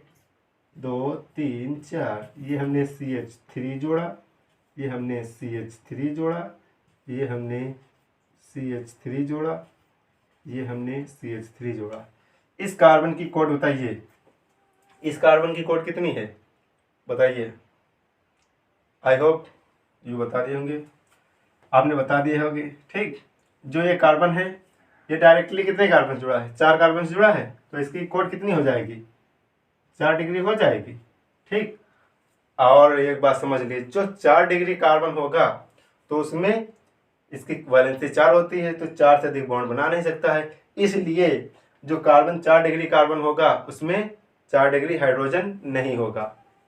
2 3 4, ये हमने CH3 जोड़ा, ये हमने CH3 जोड़ा, ये हमने CH3 जोड़ा, ये हमने CH3 जोड़ा। इस कार्बन की कोड बताइए, इस कार्बन की कोड कितनी है बताइए। आई होप यू बता दिए होंगे, आपने बता दिए होंगे, ठीक। जो ये कार्बन है ये डायरेक्टली कितने कार्बन से जुड़ा है, 4 कार्बन से जुड़ा है, तो इसकी कोड कितनी हो जाएगी 4 डिग्री हो जाएगी, ठीक। और एक बात समझ लीजिए, जो 4 डिग्री कार्बन होगा तो उसमें इसकी वैलेंसी 4 होती है, तो 4 से अधिक बॉन्ड बना नहीं सकता है, इसलिए जो कार्बन 4 डिग्री कार्बन होगा उसमें 4 डिग्री हाइड्रोजन नहीं होगा।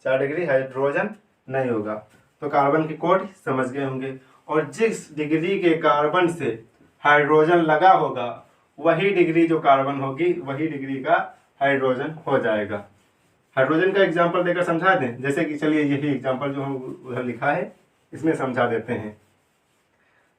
4 डिग्री हाइड्रोजन नहीं होगा। तो कार्बन की कोड समझ गए होंगे। और जिस डिग्री के कार्बन से हाइड्रोजन लगा होगा वही डिग्री जो कार्बन होगी वही डिग्री का हाइड्रोजन हो जाएगा। हाइड्रोजन का एग्जाम्पल देकर समझा दें, जैसे कि चलिए यही एग्जाम्पल जो हम उधर लिखा है इसमें समझा देते हैं।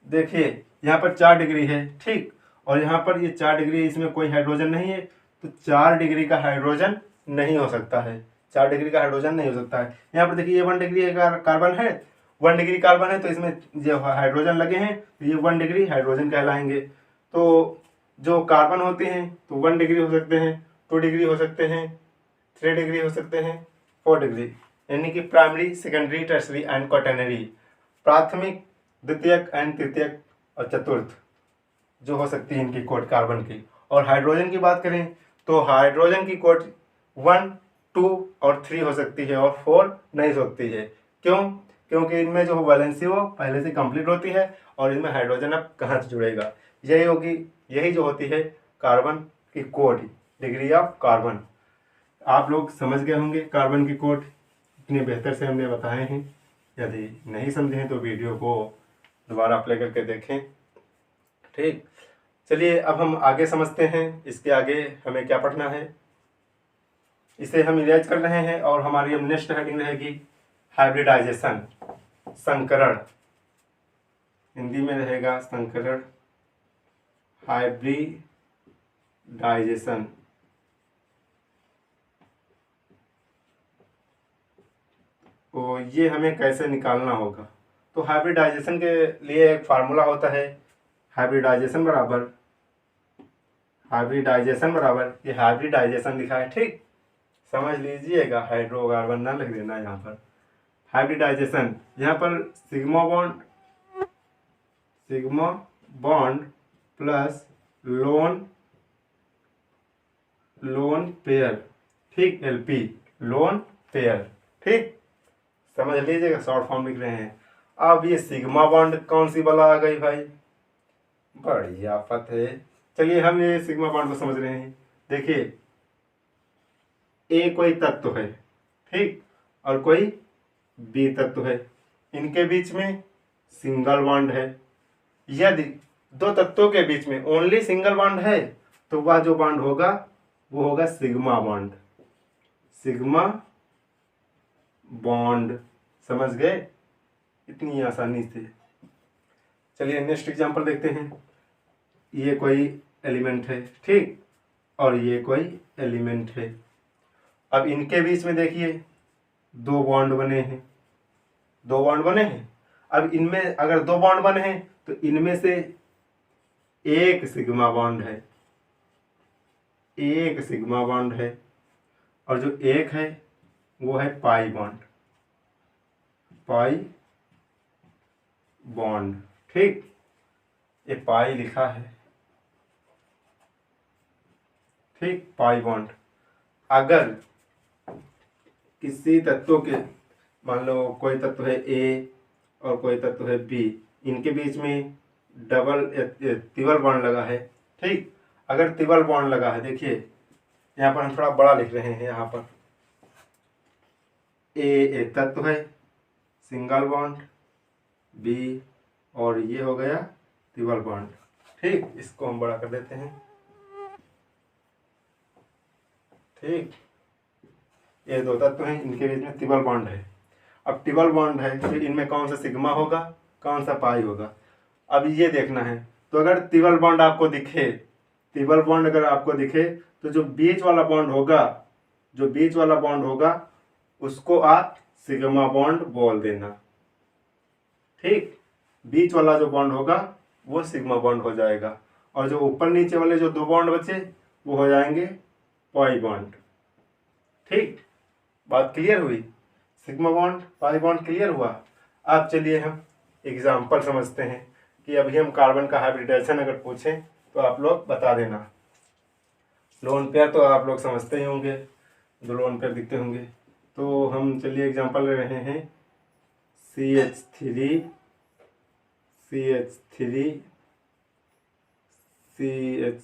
देखिए यहाँ पर 4 डिग्री है, ठीक, और यहाँ पर ये 4 डिग्री, इसमें कोई हाइड्रोजन नहीं है, तो 4 डिग्री का हाइड्रोजन नहीं हो सकता है। 4 डिग्री का हाइड्रोजन नहीं हो सकता है। यहाँ पर देखिए ये 1 डिग्री कार्बन है, 1 डिग्री कार्बन है, तो इसमें जो हाइड्रोजन लगे हैं तो ये 1 डिग्री हाइड्रोजन कहलाएंगे। तो जो कार्बन होते हैं तो 1 डिग्री हो सकते हैं, 2 डिग्री हो सकते हैं, 3 डिग्री हो सकते हैं, 4 डिग्री, यानी कि primary, secondary, tertiary and quaternary, प्राथमिक, द्वितीयक एंड तृतीयक और चतुर्थ जो हो सकती है इनकी कोड कार्बन की। और हाइड्रोजन की बात करें तो हाइड्रोजन की कोड 1, 2 और 3 हो सकती है और 4 नहीं हो सकती है। क्यों? क्योंकि इनमें जो वैलेंसी वो पहले से कंप्लीट होती है और इनमें हाइड्रोजन अब कहाँ से जुड़ेगा। यही जो होती है कार्बन की कोड, डिग्री ऑफ कार्बन। आप लोग समझ गए होंगे कार्बन की कोड, इतने बेहतर से हमने बताए हैं। यदि नहीं समझे हैं तो वीडियो को दोबारा प्ले करके देखें, ठीक। चलिए अब हम आगे समझते हैं, इसके आगे हमें क्या पढ़ना है, इसे हम इरेज कर रहे हैं। और हमारी अब नेक्स्ट हेडिंग रहेगी हाइब्रिडाइजेशन, संकरण, हिंदी में रहेगा संकरण, हाइब्रिडाइजेशन। तो ये हमें कैसे निकालना होगा, तो हाइब्रिडाइजेशन के लिए एक फार्मूला होता है, हाइब्रिडाइजेशन बराबर ये हाइब्रिडाइजेशन लिखा है, ठीक, समझ लीजिएगा, हाइड्रोकार्बन ना लिख देना यहाँ पर। हाइब्रिडाइजेशन, यहाँ पर sigma bond plus lone pair, ठीक, LP, लोन पेयर, ठीक, समझ लीजिएगा, शॉर्ट फॉर्म लिख रहे हैं। अब ये सिग्मा बॉन्ड कौन सी बला आ गई भाई, बड़ी आफत है। चलिए हम ये सिग्मा बॉन्ड को समझ रहे हैं। देखिए ए कोई तत्व है, ठीक, और कोई बी तत्व है, इनके बीच में सिंगल बॉन्ड है। यदि दो तत्वों के बीच में ओनली सिंगल बॉन्ड है तो वह जो बॉन्ड होगा वो होगा सिग्मा बॉन्ड, समझ गए इतनी आसानी से। चलिए नेक्स्ट एग्जांपल देखते हैं। ये कोई एलिमेंट है, ठीक, और ये कोई एलिमेंट है। अब इनके बीच में देखिए 2 बॉन्ड बने हैं, अब इनमें अगर 2 बॉन्ड बने हैं तो इनमें से एक सिग्मा बॉन्ड है, और जो एक है वो है पाई बॉन्ड, ठीक, ये पाई लिखा है, ठीक, पाई बॉन्ड। अगर किसी तत्व के, मान लो कोई तत्व है A और कोई तत्व है B, इनके बीच में तिबल बॉन्ड लगा है, ठीक, अगर तिबल बॉन्ड लगा है, देखिए यहाँ पर हम थोड़ा बड़ा लिख रहे हैं, यहाँ पर A एक तत्व है, सिंगल बॉन्ड, B और ये हो गया तिबल बॉन्ड, ठीक, इसको हम बड़ा कर देते हैं, ठीक, ये 2 तत्व हैं, इनके बीच में तिबल बॉन्ड है। अब टिबल बॉन्ड है तो इनमें कौन सा सिग्मा होगा, कौन सा पाई होगा, अब ये देखना है। तो अगर टिबल बॉन्ड आपको दिखे तो जो बीच वाला बॉन्ड होगा उसको आप सिग्मा बॉन्ड बोल देना, ठीक, बीच वाला जो बॉन्ड होगा वो सिग्मा बॉन्ड हो जाएगा, और जो ऊपर नीचे वाले जो 2 बॉन्ड बचे वो हो जाएंगे पाई बॉन्ड, ठीक, बात क्लियर हुई, sigma bond pi bond clear हुआ। अब चलिए हम एग्जाम्पल समझते हैं कि अभी हम कार्बन का हाइब्रिडाइजेशन अगर पूछें तो आप लोग बता देना। लोन पेयर तो आप लोग समझते ही होंगे, 2 लोन पेयर दिखते होंगे, तो हम चलिए एग्जाम्पल ले रहे हैं CH3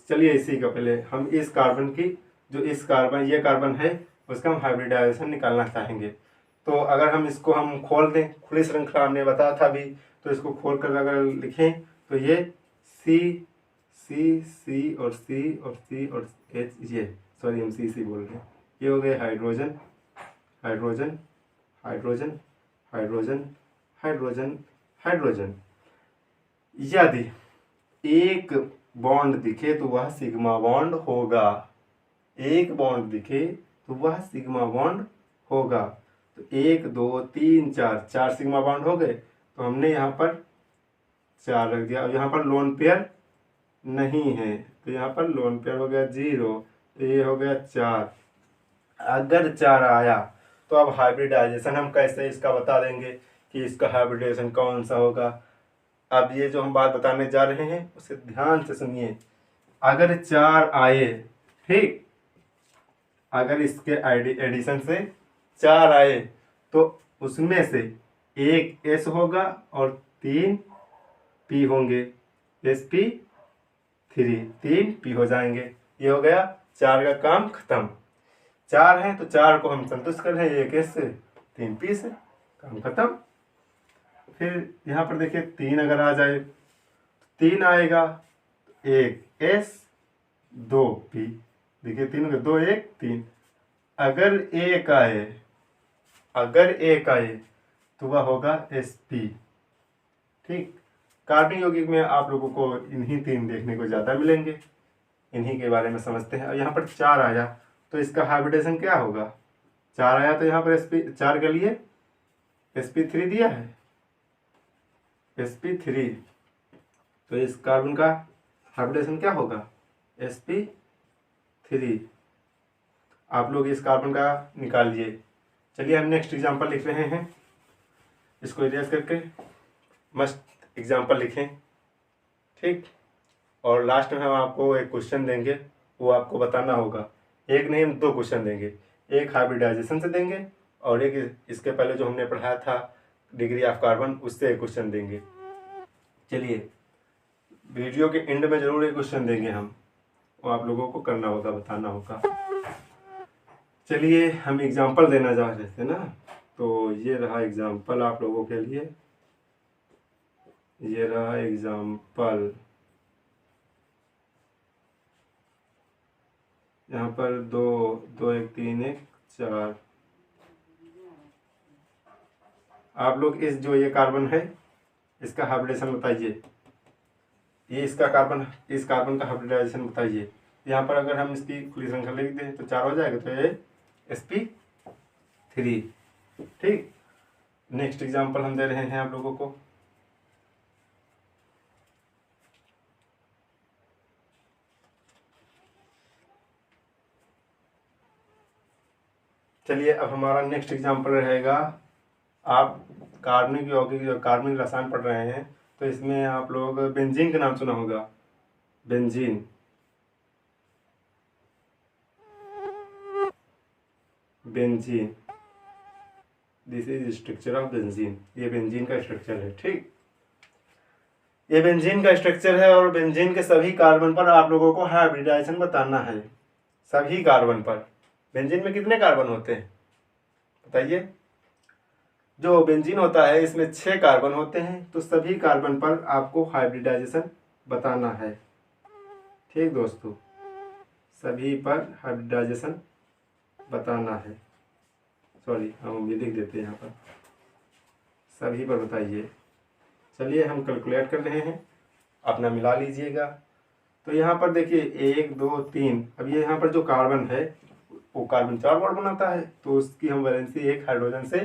चलिए इसी का पहले हम इस कार्बन की, जो ये कार्बन है उसका हम हाइब्रिडाइजेशन निकालना चाहेंगे। तो अगर हम इसको हम खोल दें, खुली श्रृंखला हमने बताया था अभी, तो इसको खोल कर अगर लिखें तो ये सी सी सी और सी और सी और एच, ये सॉरी हम सी बोल रहे हैं, ये हो गए hydrogen hydrogen hydrogen hydrogen hydrogen hydrogen. यदि एक बॉन्ड दिखे तो वह सिग्मा बॉन्ड होगा, एक बॉन्ड दिखे तो वह सिग्मा बॉन्ड होगा। तो 1 2 3 4, 4 सिग्मा बॉन्ड हो गए, तो हमने यहाँ पर 4 रख दिया। अब यहाँ पर लोन पेयर नहीं है, तो यहाँ पर लोन पेयर हो गया 0, तो ये हो गया 4। अगर 4 आया तो अब हाइब्रिडाइजेशन हम कैसे इसका बता देंगे कि इसका हाइब्रिडाइजेशन कौन सा होगा। अब ये जो हम बात बताने जा रहे हैं उसे ध्यान से सुनिए। अगर 4 आए, ठीक, अगर इसके एडिशन से 4 आए तो उसमें से एक एस होगा और 3 पी होंगे, sp3, 3 पी हो जाएंगे। ये हो गया 4 का काम खत्म। 4 है तो 4 को हम संतुष्ट कर रहे हैं, एक एस से 3 पी से, काम खत्म। फिर यहाँ पर देखिए 3 अगर आ जाए, 3 आएगा, एक एस 2 पी, देखिए 3 का 2 1 3। अगर एक आए, अगर एक आए तो वह होगा sp, ठीक। कार्बनिक यौगिक में आप लोगों को इन्हीं 3 देखने को ज़्यादा मिलेंगे, इन्हीं के बारे में समझते हैं। और यहाँ पर 4 आया तो इसका हाइब्रिडेशन क्या होगा। 4 आया तो यहाँ पर sp, 4 के लिए sp3 दिया है, sp3, तो इस कार्बन का हाइब्रिडेशन क्या होगा, sp3। आप लोग इस कार्बन का निकालिए। चलिए हम नेक्स्ट एग्जांपल लिख रहे हैं, इसको इरेज करके मस्त एग्जांपल लिखें, ठीक। और लास्ट में हम आपको एक क्वेश्चन देंगे, वो आपको बताना होगा। एक नहीं, हम 2 क्वेश्चन देंगे, एक हाइब्रिडाइजेशन से देंगे और एक इसके पहले जो हमने पढ़ाया था डिग्री ऑफ कार्बन, उससे एक क्वेश्चन देंगे। चलिए वीडियो के एंड में जरूर एक क्वेश्चन देंगे हम, वो आप लोगों को करना होगा, बताना होगा। चलिए हम एग्जांपल देना जा रहे थे ना, तो ये रहा एग्जांपल आप लोगों के लिए, ये रहा एग्जांपल। यहाँ पर 2 2 1 3 1 4। आप लोग इस जो ये कार्बन है इसका हाइब्रिडेशन बताइए, ये इसका कार्बन, इस कार्बन का हाइब्रिडाइजेशन बताइए। यहाँ पर अगर हम इसकी खुली श्रृंखला लिख दें तो 4 हो जाएगा, तो ये sp3, ठीक। नेक्स्ट एग्जांपल हम दे रहे हैं आप लोगों को। चलिए अब हमारा नेक्स्ट एग्जांपल रहेगा, आप कार्बनिक यौगिक जो कार्बनिक रसायन पढ़ रहे हैं तो इसमें आप लोग बेंजीन का नाम सुना होगा, benzene, benzene, this is structure of benzene. ये बेंजीन का स्ट्रक्चर है, ठीक। ये बेंजीन का स्ट्रक्चर है और बेंजीन के सभी कार्बन पर आप लोगों को हाइब्रिडाइजेशन बताना है, सभी कार्बन पर। बेंजीन में कितने कार्बन होते हैं बताइए। जो बेंजीन होता है इसमें 6 कार्बन होते हैं, तो सभी कार्बन पर आपको हाइब्रिडाइजेशन बताना है, ठीक दोस्तों, सभी पर हाइब्रिडाइजेशन बताना है। सॉरी हम ये लिख देते हैं यहाँ पर, सभी पर बताइए। चलिए हम कैलकुलेट कर रहे हैं, अपना मिला लीजिएगा। तो यहाँ पर देखिए 1 2 3, अब ये यहाँ पर जो कार्बन है वो कार्बन 4 बॉन्ड बनाता है, तो उसकी हम वैलेंसी 1 हाइड्रोजन से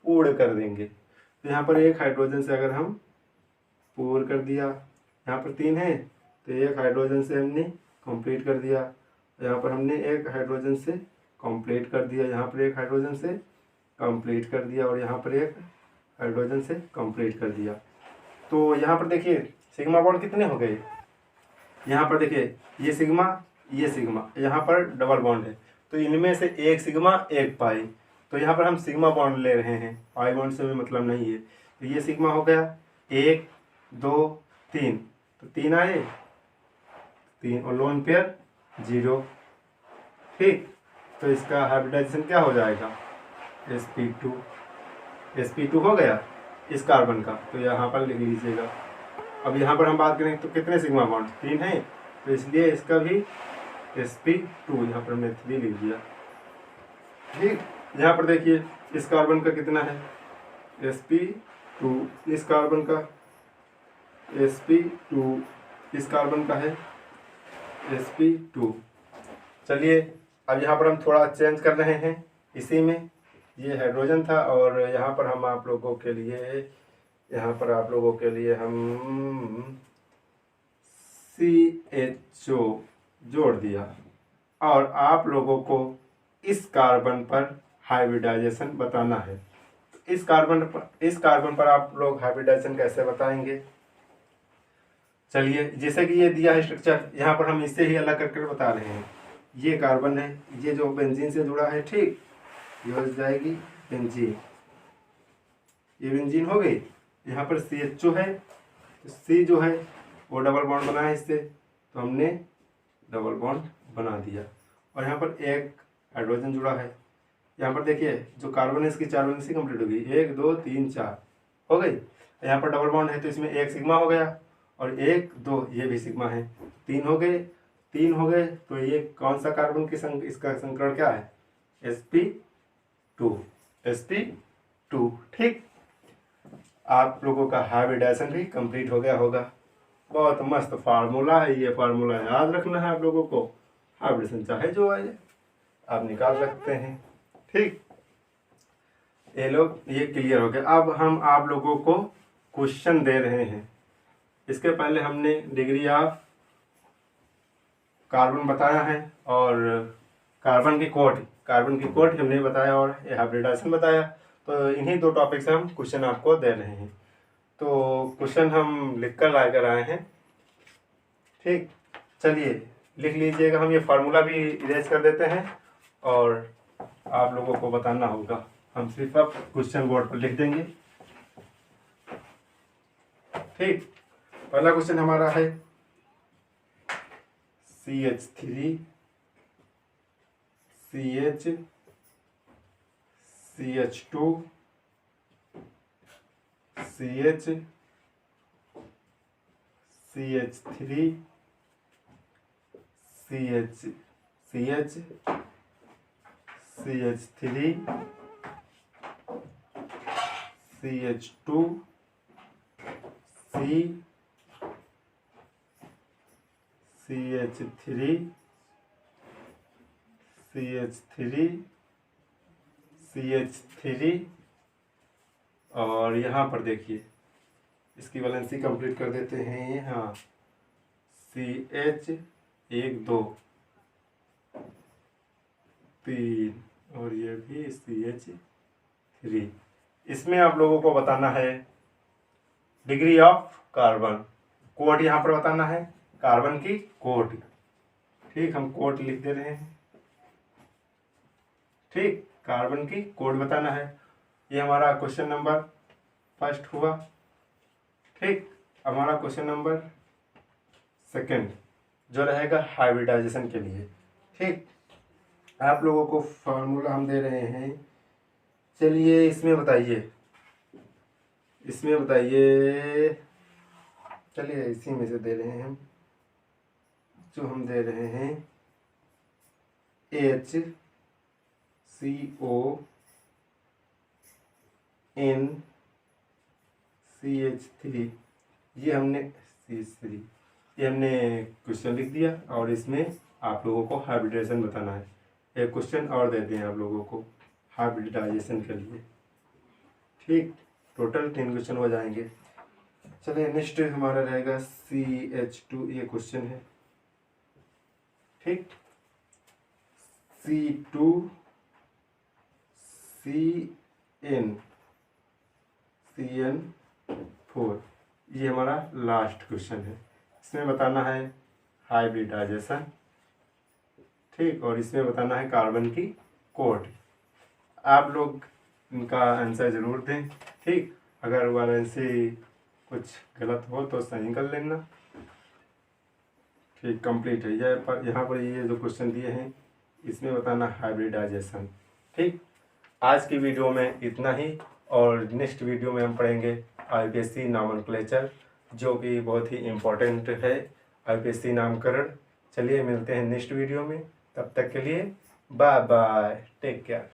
पूर्ण कर देंगे। तो यहाँ पर 1 हाइड्रोजन से अगर हम पूर्ण कर दिया, यहाँ पर 3 है तो 1 हाइड्रोजन से हमने कंप्लीट कर दिया, यहाँ पर हमने 1 हाइड्रोजन से कंप्लीट कर दिया, यहाँ पर 1 हाइड्रोजन से कंप्लीट कर दिया और यहाँ पर 1 हाइड्रोजन से कंप्लीट कर दिया। तो यहाँ पर देखिए सिग्मा बॉन्ड कितने हो गए, यहाँ पर देखिए ये सिग्मा, यहाँ पर डबल बॉन्ड है, तो इनमें से 1 सिग्मा 1 पाई, तो यहाँ पर हम सिग्मा बॉन्ड ले रहे हैं, पाई बॉन्ड से भी मतलब नहीं है। तो ये सिग्मा हो गया 1 2 3, तो 3 आए, 3 और लोन पेयर 0, ठीक। तो इसका हाइब्रिडाइजेशन क्या हो जाएगा, sp2, sp2 हो गया इस कार्बन का, तो यहाँ पर लिख लीजिएगा। अब यहाँ पर हम बात करें तो कितने सिग्मा बॉन्ड 3 हैं, तो इसलिए इसका भी sp2 यहाँ पर मैं 3 लिख दिया। ठीक, यहाँ पर देखिए इस कार्बन का कितना है sp2, इस कार्बन का sp2, इस कार्बन का है sp2। चलिए अब यहाँ पर हम थोड़ा चेंज कर रहे हैं, इसी में ये हाइड्रोजन था और यहाँ पर हम आप लोगों के लिए, यहाँ पर आप लोगों के लिए हम CHO जोड़ दिया और आप लोगों को इस कार्बन पर हाइब्रिडाइजेशन बताना है। इस कार्बन पर आप लोग हाइब्रिडाइजेशन कैसे बताएंगे? चलिए, जैसे कि ये दिया है स्ट्रक्चर, यहाँ पर हम इससे ही अलग करके बता रहे हैं। ये कार्बन है, ये जो बेंजीन से जुड़ा है, ठीक, ये हो जाएगी बेंजीन, ये बेंजीन हो गई। यहाँ पर CHO है, तो C जो है वो डबल बॉन्ड बना है इससे, तो हमने डबल बॉन्ड बना दिया। और यहाँ पर एक हाइड्रोजन जुड़ा है, यहाँ पर देखिए जो कार्बन है इसकी 4 वैलेंसी कंप्लीट हो गई, 1 2 3 4 हो गई। यहाँ पर डबल बॉन्ड है तो इसमें 1 सिग्मा हो गया और 1 2 ये भी सिग्मा है, 3 हो गए, 3 हो गए। तो ये कौन सा कार्बन की इसका संकरण क्या है? sp2। ठीक, आप लोगों का हाइब्रिडाइजेशन भी कंप्लीट हो गया होगा। बहुत मस्त फार्मूला है, ये फार्मूला याद रखना है आप लोगों को। हाइब्रिडेशन चाहे जो आए आप निकाल सकते हैं। ठीक, ये लोग ये क्लियर हो गया। अब हम आप लोगों को क्वेश्चन दे रहे हैं। इसके पहले हमने डिग्री ऑफ कार्बन बताया है और कार्बन की कोट हमने बताया और हाइब्रिडाइजेशन बताया। तो इन्हीं 2 टॉपिक से हम क्वेश्चन आपको दे रहे हैं। तो क्वेश्चन हम लिख कर ला कर आए हैं। ठीक, चलिए लिख लीजिएगा। हम ये फार्मूला भी इरेज कर देते हैं और आप लोगों को बताना होगा। हम सिर्फ अब क्वेश्चन बोर्ड पर लिख देंगे। ठीक, पहला क्वेश्चन हमारा है CH3 CH CH2 CH CH3 CH CH CH3 CH2 C CH3 CH3 CH3 और यहाँ पर देखिए इसकी वैलेंसी कंप्लीट कर देते हैं। हाँ, CH 1 2 3 और ये भी CH3। इसमें आप लोगों को बताना है डिग्री ऑफ कार्बन, कोड यहाँ पर बताना है, कार्बन की कोड। ठीक, हम कोड लिख दे रहे हैं। ठीक, कार्बन की कोड बताना है। ये हमारा क्वेश्चन नंबर फर्स्ट हुआ। ठीक, हमारा क्वेश्चन नंबर सेकंड जो रहेगा हाइब्रिडाइजेशन के लिए। ठीक, आप लोगों को फार्मूला हम दे रहे हैं। चलिए इसमें बताइए, चलिए इसी में से दे रहे हैं हम। जो हम दे रहे हैं HCONCH3, ये हमने CH3, ये हमने क्वेश्चन लिख दिया और इसमें आप लोगों को हाइब्रिडाइजेशन बताना है। एक क्वेश्चन और देते हैं आप लोगों को हाइब्रिडाइजेशन के लिए। ठीक, टोटल 3 क्वेश्चन हो जाएंगे। चलिए नेक्स्ट हमारा रहेगा CH2, ये क्वेश्चन है। ठीक, C2 CN4, ये हमारा लास्ट क्वेश्चन है। इसमें बताना है हाइब्रिडाइजेशन। ठीक, और इसमें बताना है कार्बन की कोड। आप लोग इनका आंसर ज़रूर दें। ठीक, अगर वैलेंसी कुछ गलत हो तो सही कर लेना। ठीक, कंप्लीट है। यहाँ पर ये जो क्वेश्चन दिए हैं इसमें बताना हाइब्रिडाइजेशन। ठीक, आज की वीडियो में इतना ही और नेक्स्ट वीडियो में हम पढ़ेंगे IUPAC नॉमेनक्लेचर, जो कि बहुत ही इम्पोर्टेंट है, IUPAC नामकरण। चलिए मिलते हैं नेक्स्ट वीडियो में, तब तक के लिए बाय बाय, टेक केयर।